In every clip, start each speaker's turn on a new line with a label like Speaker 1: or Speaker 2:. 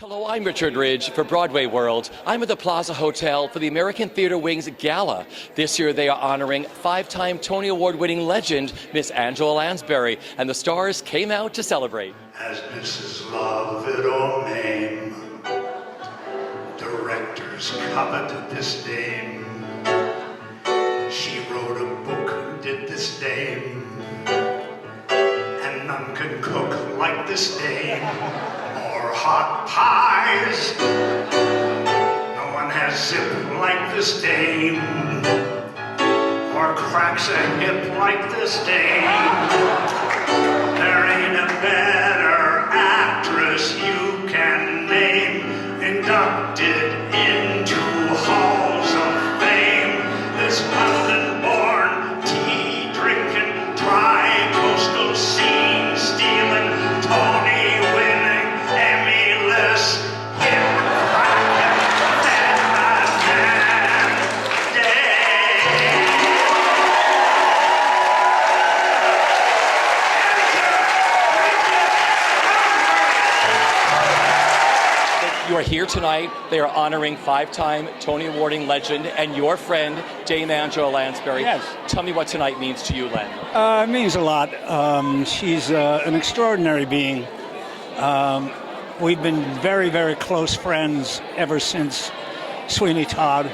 Speaker 1: Hello, I'm Richard Ridge for BroadwayWorld. I'm at the Plaza Hotel for the American Theatre Wing's Gala. This year they are honoring five-time Tony Award-winning legend, Miss Angela Lansbury, and the stars came out to celebrate.
Speaker 2: As Mrs. Love it or Mame, directors coveted this dame. She wrote a book, did this dame, and none can cook like this dame. Or hot pies. No one has zip like this dame, or cracks a hip like this dame. There ain't a better actress you can name, inducted into halls of fame. This London-born, tea-drinking, tri-coastal scene-stealing, Tony-winning, Emmy-less, hip-cracking,
Speaker 1: You are here tonight. They are honoring five-time Tony Awarding legend and your friend, Dame Angela Lansbury.
Speaker 3: Yes.
Speaker 1: Tell me what tonight means to you, Len.
Speaker 3: It means a lot. She's an extraordinary being. We've been very, very close friends ever since Sweeney Todd.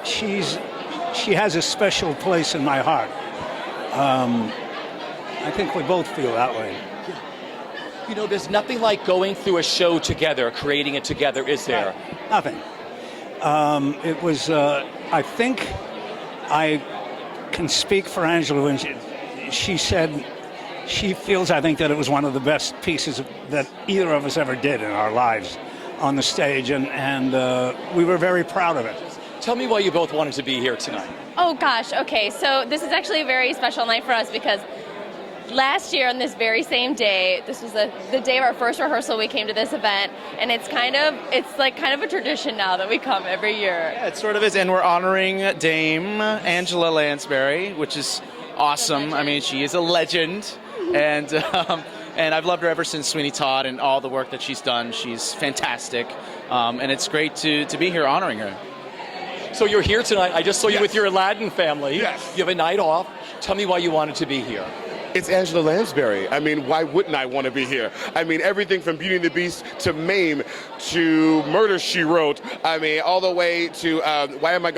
Speaker 3: She has a special place in my heart. I think we both feel that way.
Speaker 1: You know, there's nothing like going through a show together, creating it together, is there?
Speaker 3: Nothing. It was, I think I can speak for Angela when she said she feels, I think, that it was one of the best pieces that either of us ever did in our lives on the stage, and we were very proud of it.
Speaker 1: Tell me why you both wanted to be here tonight.
Speaker 4: Oh gosh, okay, so this is actually a very special night for us because last year on this very same day, this was the day of our first rehearsal, we came to this event, and it's like kind of a tradition now that we come every year.
Speaker 5: Yeah, it sort of is, and we're honoring Dame Angela Lansbury, which is awesome. I mean, she is a legend, and I've loved her ever since Sweeney Todd and all the work that she's done. She's fantastic, and it's great to be here honoring her.
Speaker 1: So you're here tonight. I just saw you with your Aladdin family.
Speaker 6: Yes.
Speaker 1: You have a night off. Tell me why you wanted to be here.
Speaker 6: It's Angela Lansbury. I mean, why wouldn't I want to be here? I mean, everything from Beauty and the Beast to Mame to Murder, She Wrote. I mean, all the way to,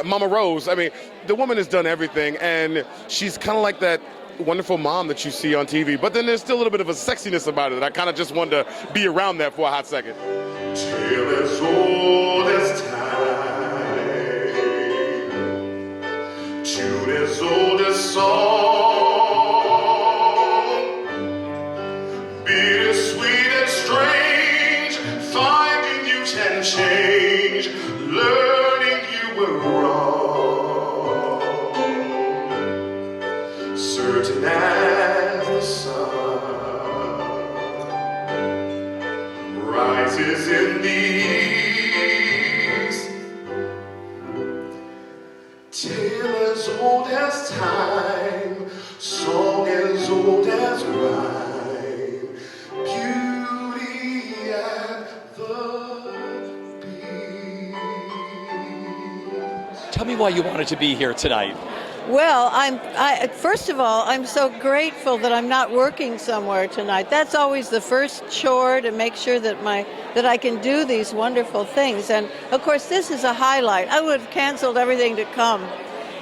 Speaker 6: Mama Rose. I mean, the woman has done everything, and she's kind of like that wonderful mom that you see on TV. But then there's still a little bit of a sexiness about it. I kind of just wanted to be around that for a hot second. Till as old as time, tune as old as song. Change, learning you were wrong, certain as the sun rises in the east, tale as old as time, song as old as rhyme, beauty and the Tell me why you wanted to be here tonight.
Speaker 7: Well, first of all, I'm so grateful that I'm not working somewhere tonight. That's always the first chore, to make sure that I can do these wonderful things. And of course, this is a highlight. I would have canceled everything to come.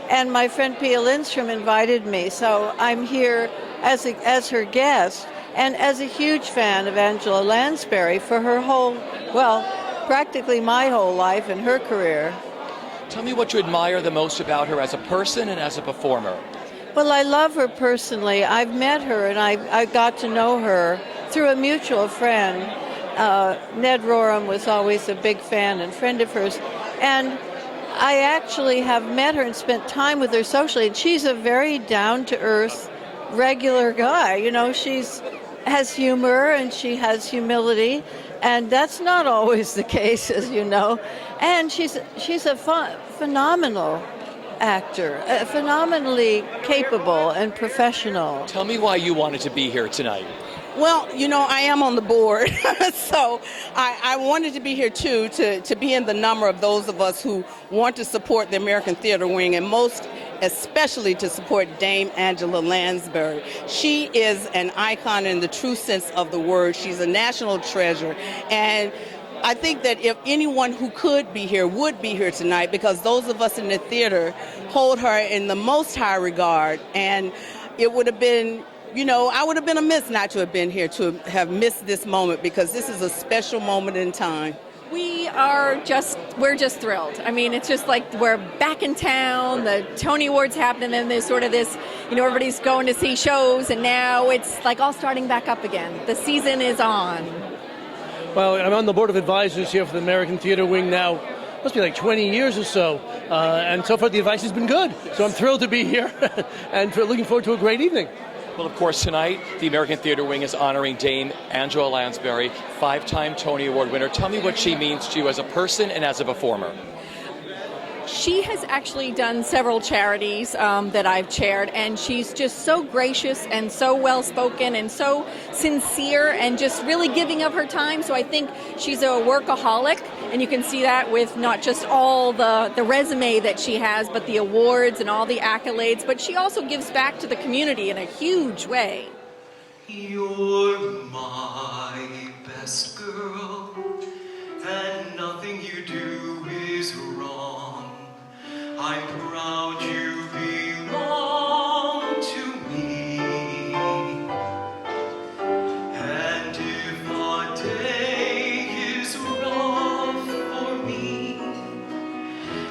Speaker 7: And my friend Pia Lindstrom invited me, so I'm here as her guest and as a huge fan of Angela Lansbury for her whole, well, practically my whole life and her career.
Speaker 1: Tell me what you admire the most about her as a person and as a performer.
Speaker 7: Well, I love her personally. I've met her and I got to know her through a mutual friend. Ned Rorem was always a big fan and friend of hers. And I actually have met her and spent time with her socially. And she's a very down-to-earth, regular guy. You know, has humor and she has humility. And that's not always the case, as you know. And she's a phenomenal actor, phenomenally capable and professional.
Speaker 1: Tell me why you wanted to be here tonight.
Speaker 8: Well, you know, I am on the board, so I wanted to be here too, to be in the number of those of us who want to support the American Theater Wing, and most especially to support Dame Angela Lansbury. She is an icon in the true sense of the word. She's a national treasure, and I think that if anyone who could be here would be here tonight, because those of us in the theater hold her in the most high regard, and it would have been, you know, I would have been amiss not to have been here, to have missed this moment, because this is a special moment in time.
Speaker 9: We're just thrilled. I mean, it's just like we're back in town, the Tony Awards happened, and there's sort of this, you know, everybody's going to see shows, and now it's like all starting back up again. The season is on.
Speaker 10: Well, I'm on the board of advisors here for the American Theater Wing now. Must be like 20 years or so. And so far the advice has been good. So I'm thrilled to be here and looking forward to a great evening.
Speaker 1: Well, of course, tonight, the American Theater Wing is honoring Dame Angela Lansbury, 5-time Tony Award winner. Tell me what she means to you as a person and as a performer.
Speaker 9: She has actually done several charities that I've chaired, and she's just so gracious and so well-spoken and so sincere and just really giving of her time. So I think she's a workaholic, and you can see that with not just all the resume that she has, but the awards and all the accolades, but she also gives back to the community in a huge way.
Speaker 11: You're my best girl, and nothing you do is wrong. I'm proud you belong to me, and if a day is rough for me,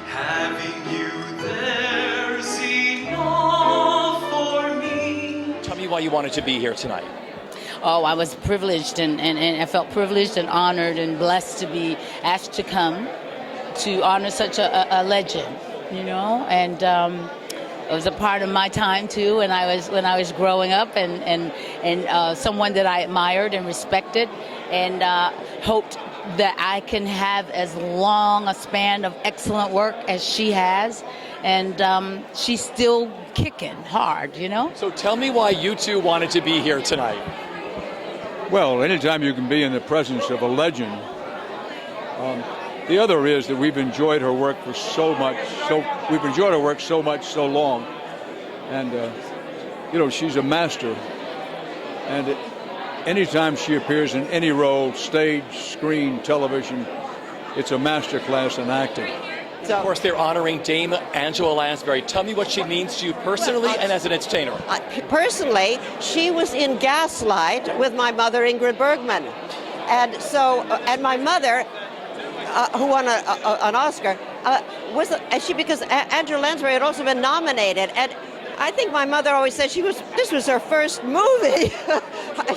Speaker 11: having you there's enough for me.
Speaker 1: Tell me why you wanted to be here tonight.
Speaker 12: Oh, I was privileged and I felt privileged and honored and blessed to be asked to come to honor such a legend. You know, and it was a part of my time too. And when I was growing up, and someone that I admired and respected, and hoped that I can have as long a span of excellent work as she has, and she's still kicking hard. You know.
Speaker 1: So tell me why you two wanted to be here tonight.
Speaker 13: Well, anytime you can be in the presence of a legend. The other is that we've enjoyed her work for so long, and you know, she's a master. And anytime she appears in any role, stage, screen, television, it's a master class in acting.
Speaker 1: Of course, they're honoring Dame Angela Lansbury. Tell me what she means to you personally and as an entertainer.
Speaker 14: Personally, she was in Gaslight with my mother, Ingrid Bergman, and my mother. Who won an Oscar, because Angela Lansbury had also been nominated, and I think my mother always said this was her first movie,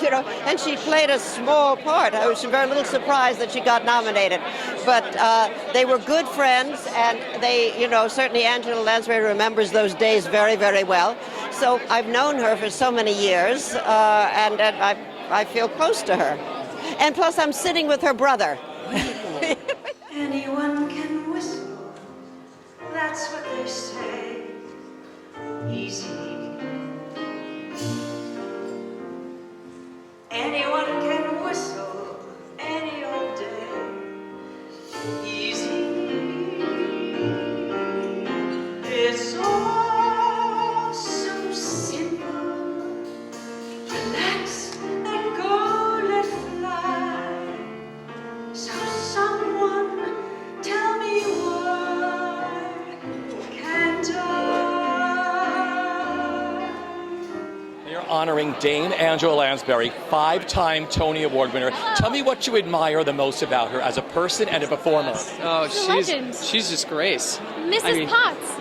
Speaker 14: you know, and she played a small part. I was very little surprised that she got nominated, but they were good friends, and they, you know, certainly Angela Lansbury remembers those days very, very well. So I've known her for so many years, and I feel close to her, and plus I'm sitting with her brother.
Speaker 11: Anyone can whistle, that's what they say. Easy. Anyone can whistle any old day. Easy. It's all so simple. Relax and go let fly. So someone tell me why can't I?
Speaker 1: They're honoring Dame Angela Lansbury, 5-time Tony Award winner. Tell me what you admire the most about her as a person and a performer.
Speaker 15: Oh,
Speaker 4: legend.
Speaker 15: she's just grace.
Speaker 4: Mrs. Potts.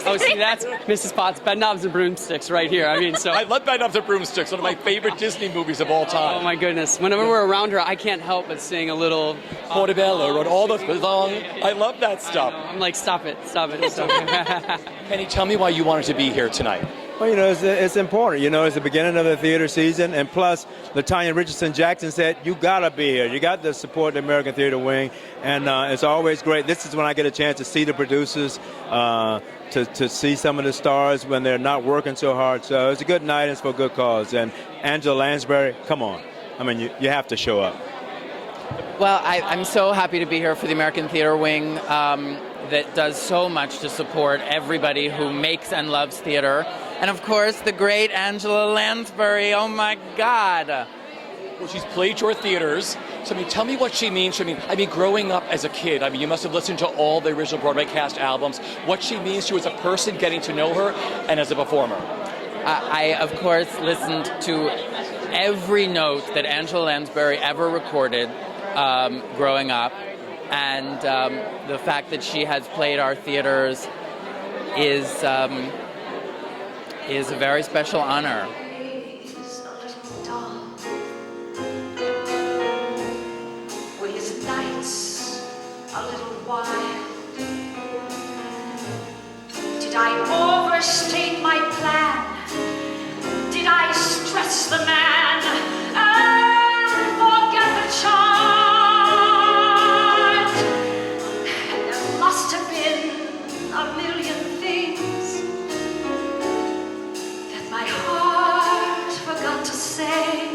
Speaker 15: Oh, see, that's Mrs. Potts, Bedknobs and Broomsticks right here. I mean, so
Speaker 1: I love Bedknobs and Broomsticks, one of my favorite Disney movies of all time.
Speaker 15: Oh my goodness! Whenever we're around her, I can't help but sing a little.
Speaker 1: Portobello and all the song. I love that stuff.
Speaker 15: I'm like, stop it.
Speaker 1: Penny, tell me why you wanted to be here tonight.
Speaker 16: Well, you know, it's important. You know, it's the beginning of the theater season, and plus, LaTanya Richardson Jackson said, you gotta be here. You got to support the American Theater Wing, and it's always great. This is when I get a chance to see the producers, to see some of the stars when they're not working so hard. So it's a good night, and it's for a good cause. And Angela Lansbury, come on. I mean, you have to show up.
Speaker 5: Well, I'm so happy to be here for the American Theater Wing that does so much to support everybody who makes and loves theater. And of course, the great Angela Lansbury. Oh my God.
Speaker 1: Well, she's played your theaters. So, I mean, tell me what she means to me. I mean, growing up as a kid, I mean, you must have listened to all the original Broadway cast albums. What she means to you as a person, getting to know her, and as a performer.
Speaker 5: I, of course, listened to every note that Angela Lansbury ever recorded growing up. And the fact that she has played our theaters is a very special honor.
Speaker 11: A little wild. Did I overstate my plan? Did I stress the man and forget the child? And there must have been a million things that my heart forgot to say.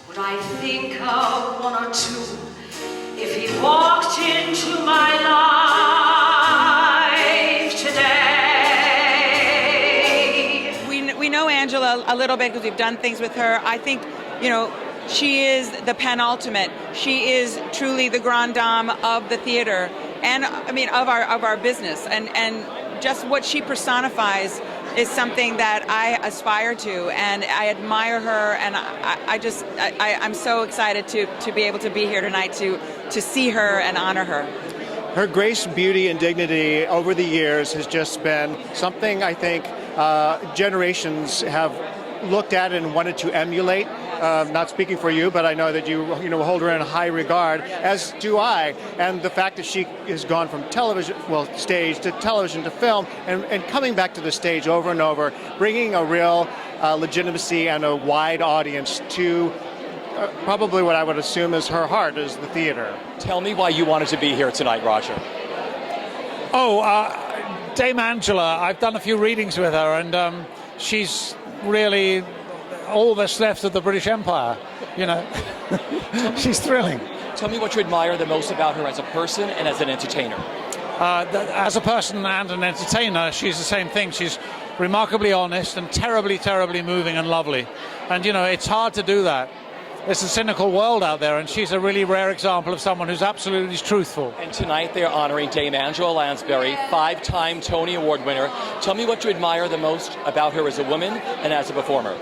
Speaker 11: Would I think of one or two if he walked into my life today?
Speaker 17: We know Angela a little bit because we've done things with her. I think, she is the penultimate. She is truly the grande dame of the theater and, of our business. And just what she personifies is something that I aspire to, and I admire her, and I'm so excited to be able to be here tonight to see her and honor her.
Speaker 18: Her grace, beauty, and dignity over the years has just been something I think generations have looked at and wanted to emulate. Not speaking for you, but I know that you hold her in high regard, as do I. And the fact that she has gone from stage to television to film, and coming back to the stage over and over, bringing a real legitimacy and a wide audience to probably what I would assume is her heart, is the theater.
Speaker 1: Tell me why you wanted to be here tonight, Roger.
Speaker 3: Dame Angela, I've done a few readings with her, and she's really all that's left of the British Empire, She's thrilling.
Speaker 1: Tell me what you admire the most about her as a person and as an entertainer.
Speaker 3: As a person and an entertainer, she's the same thing. She's remarkably honest and terribly, terribly moving and lovely. And, it's hard to do that. It's a cynical world out there, and she's a really rare example of someone who's absolutely truthful.
Speaker 1: And tonight they're honoring Dame Angela Lansbury, 5-time Tony Award winner. Tell me what you admire the most about her as a woman and as a performer.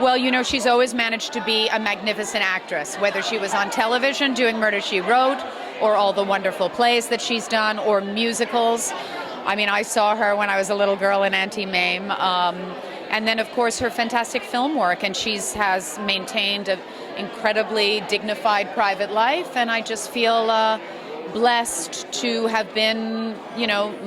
Speaker 19: Well, she's always managed to be a magnificent actress, whether she was on television doing Murder, She Wrote, or all the wonderful plays that she's done, or musicals. I saw her when I was a little girl in Auntie Mame. And then, of course, her fantastic film work, and she has maintained an incredibly dignified private life, and I just feel blessed to have been,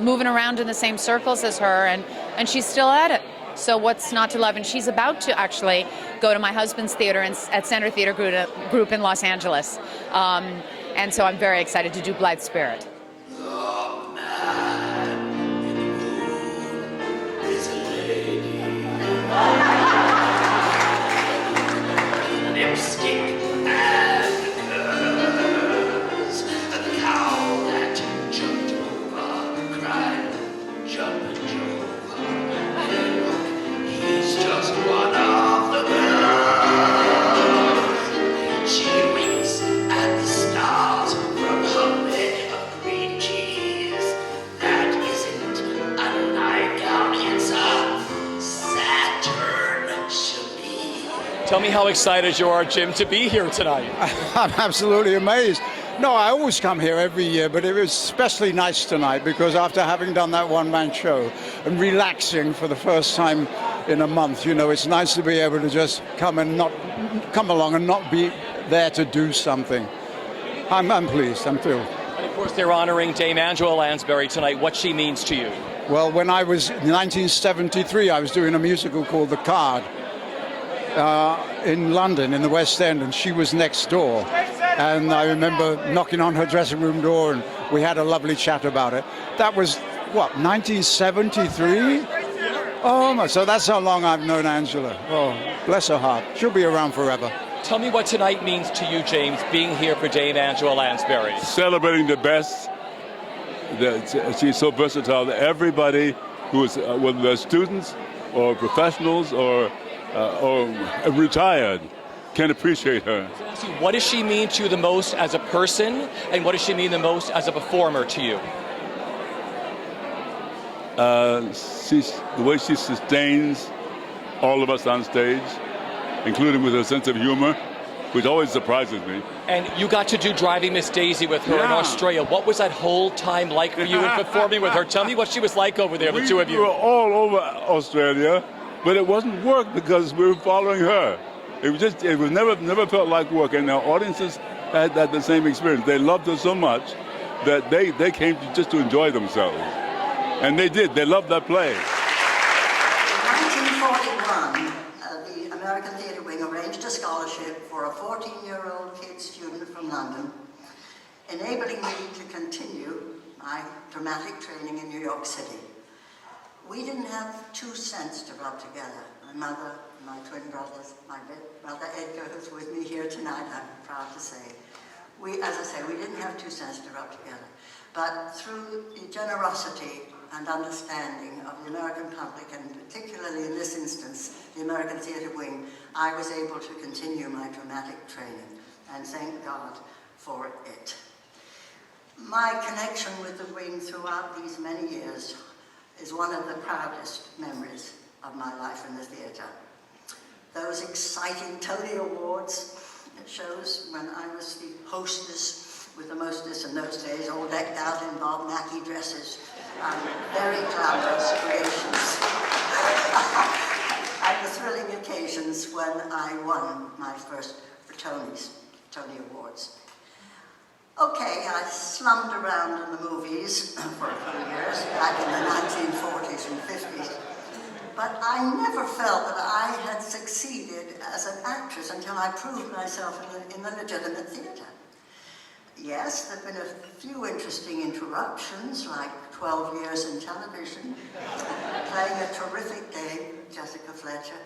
Speaker 19: moving around in the same circles as her, and she's still at it. So what's not to love? And she's about to actually go to my husband's theater at Center Theater Group in Los Angeles. And so I'm very excited to do Blithe Spirit.
Speaker 11: Lipstick and curls. The cow that jumped over, cried, jump and jump. He's just one of the girls. She winks at the stars from her bed of green cheese. That isn't a nightgown, it's a Saturn chemise.
Speaker 1: Tell me how excited you are, Jim, to be here tonight.
Speaker 13: I'm absolutely amazed. No, I always come here every year, but it was especially nice tonight because after having done that one-man show and relaxing for the first time in a month, it's nice to be able to just come along and not be there to do something. I'm pleased. I'm thrilled.
Speaker 1: And of course, they're honoring Dame Angela Lansbury tonight. What she means to you?
Speaker 13: Well, when I was in 1973, I was doing a musical called The Card in London, in the West End, and she was next door. And I remember knocking on her dressing room door, and we had a lovely chat about it. That was, 1973? Oh, my, so that's how long I've known Angela. Oh. Bless her heart. She'll be around forever.
Speaker 1: Tell me what tonight means to you, James, being here for Dame Angela Lansbury.
Speaker 20: Celebrating the best. She's so versatile that everybody who is, whether they're students or professionals or retired, can appreciate her.
Speaker 1: What does she mean to you the most as a person, and what does she mean the most as a performer to you?
Speaker 20: The way she sustains all of us on stage, including with her sense of humor, which always surprises me.
Speaker 1: And you got to do Driving Miss Daisy with her in Australia. What was that whole time like for you in performing with her? Tell me what she was like over there, the two of you.
Speaker 20: We were all over Australia, but it wasn't work because we were following her. It was never felt like work, and our audiences had the same experience. They loved her so much that they came just to enjoy themselves. And they did. They loved that play.
Speaker 21: In 1941, the American Theatre Wing arranged a scholarship for a 14-year-old kid student from London, enabling me to continue my dramatic training in New York City. We didn't have 2 cents to rub together. My mother, my twin brothers, my brother Edgar, who's with me here tonight, I'm proud to say. As I say, we didn't have 2 cents to rub together. But through the generosity and understanding of the American public, and particularly in this instance, the American Theatre Wing, I was able to continue my dramatic training, and thank God for it. My connection with the Wing throughout these many years is one of the proudest memories of my life in the theatre. Those exciting Tony Awards shows when I was the hostess with the mostess in those days, all decked out in Bob Mackie dresses. Very glamorous creations. And the thrilling occasions when I won my first Tony Awards. Okay, I slummed around in the movies for a few years, back in the 1940s and 50s. But I never felt that I had succeeded as an actress until I proved myself in the legitimate theatre. Yes, there have been a few interesting interruptions, like 12 years in television, playing a terrific dame, Jessica Fletcher.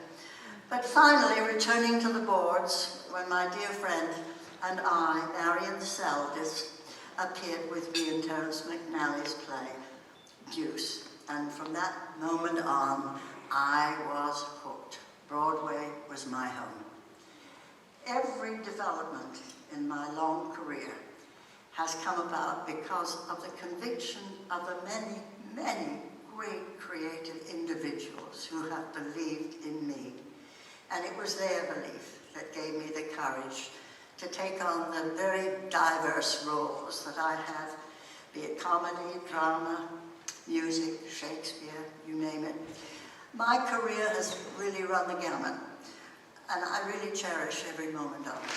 Speaker 21: But finally, returning to the boards, when my dear friend and I, Marion Seldes, appeared with me in Terence McNally's play, Deuce. And from that moment on, I was hooked. Broadway was my home. Every development in my long career has come about because of the conviction of the many, many great creative individuals who have believed in me. And it was their belief that gave me the courage to take on the very diverse roles that I have, be it comedy, drama, music, Shakespeare, you name it. My career has really run the gamut, and I really cherish every moment of it.